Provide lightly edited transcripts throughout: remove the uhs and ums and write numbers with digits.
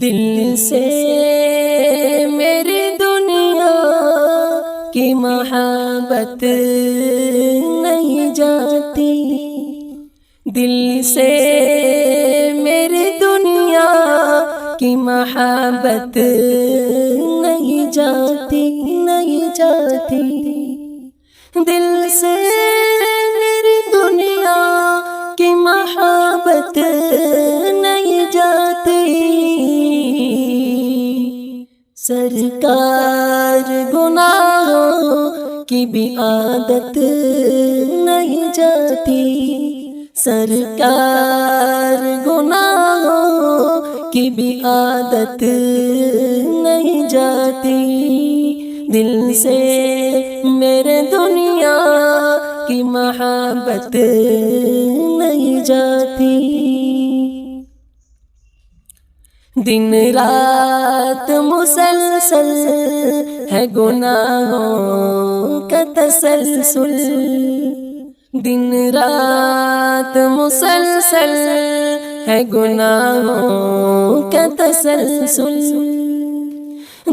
دل سے میری دنیا کی محبت نہیں جاتی، دل سے میری دنیا کی محبت نہیں جاتی، نہیں جاتی، دل سے میری دنیا کی محبت نہیں جاتی، سرکار گناہوں کی بھی عادت نہیں جاتی، سرکار گناہوں کی بھی عادت نہیں جاتی، دل سے میرے دنیا کی محبت نہیں جاتی، دن رات مسلسل ہے گناہوں کا تسلسل، دن رات مسلسل ہے گناہوں کا تسلسل،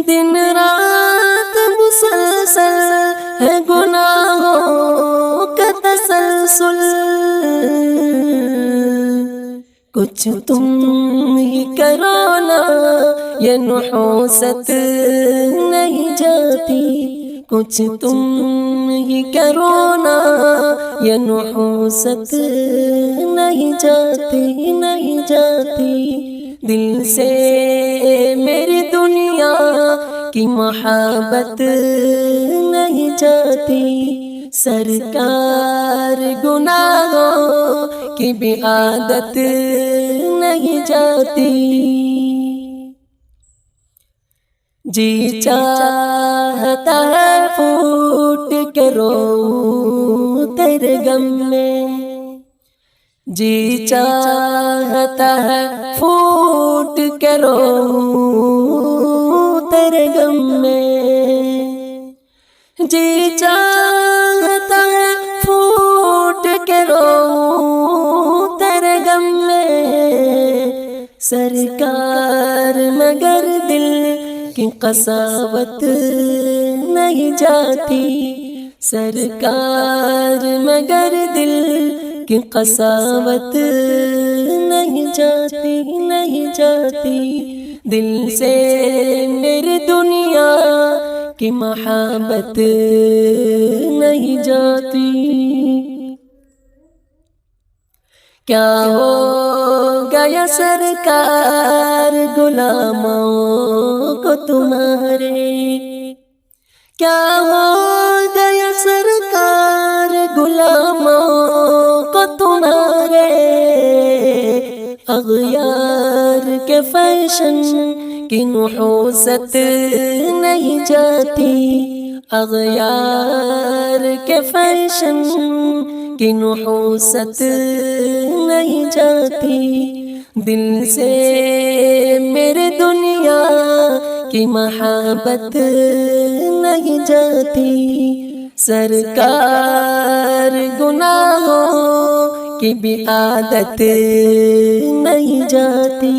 دن رات مسلسل ہے گناہوں کا تسلسل، کچھ تم ہی کرو نا یہ نحوست نہیں جاتی، کچھ تم ہی کرو نا یہ نحوست نہیں جاتی، نہیں جاتی، دل سے میری دنیا کی محبت نہیں جاتی، سرکار گناہوں کی بھی عادت نہیں جاتی، جی چاہتا ہے پھوٹ کے روؤں تیرے غم میں، جی چاہتا ہے پھوٹ کے روؤں تیرے غم میں، جی چاہتا ہے پھوٹ کے روؤں تیرے غم میں، سرکار مگر دل کی قساوت نہیں جاتی، سرکار مگر دل کی قساوت نہیں جاتی، نہیں جاتی، دل سے میری دنیا کی محبت نہیں جاتی، کیا ہو گیا سرکار غلاموں کو تمہارے، کیا ہو گیا سرکار غلاموں کو تمہارے، اغیار کے فیشن کی نحوست نہیں جاتی، اغیار کے فیشن کی نحوست نہیں جاتی، دل سے میرے دنیا کی محبت نہیں جاتی، سرکار گناہوں کی بھی عادت نہیں جاتی،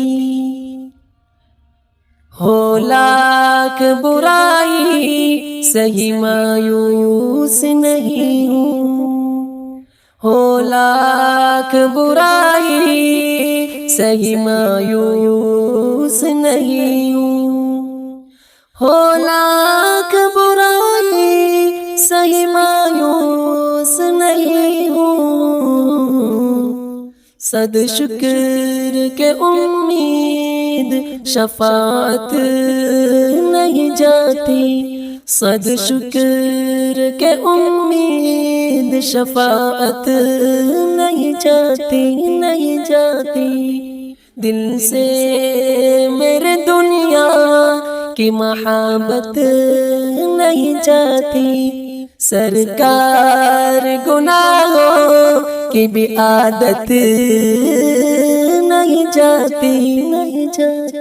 ہو لاکھ برائی سہی مایوس نہیں ہوں، ہو لاکھ برائی سہی مایوس نہیں ہوں، ہو لاکھ برائی سہی مایوس نہیں ہوں، صد شکر کے امید شفاعت نہیں جاتی، صد شکر کے امید شفاعت نہیں جاتی، نہیں جاتی، دل سے میرے دنیا کی محبت نہیں جاتی، سرکار گناہوں کی بھی عادت نہیں جاتی، نہیں جاتی۔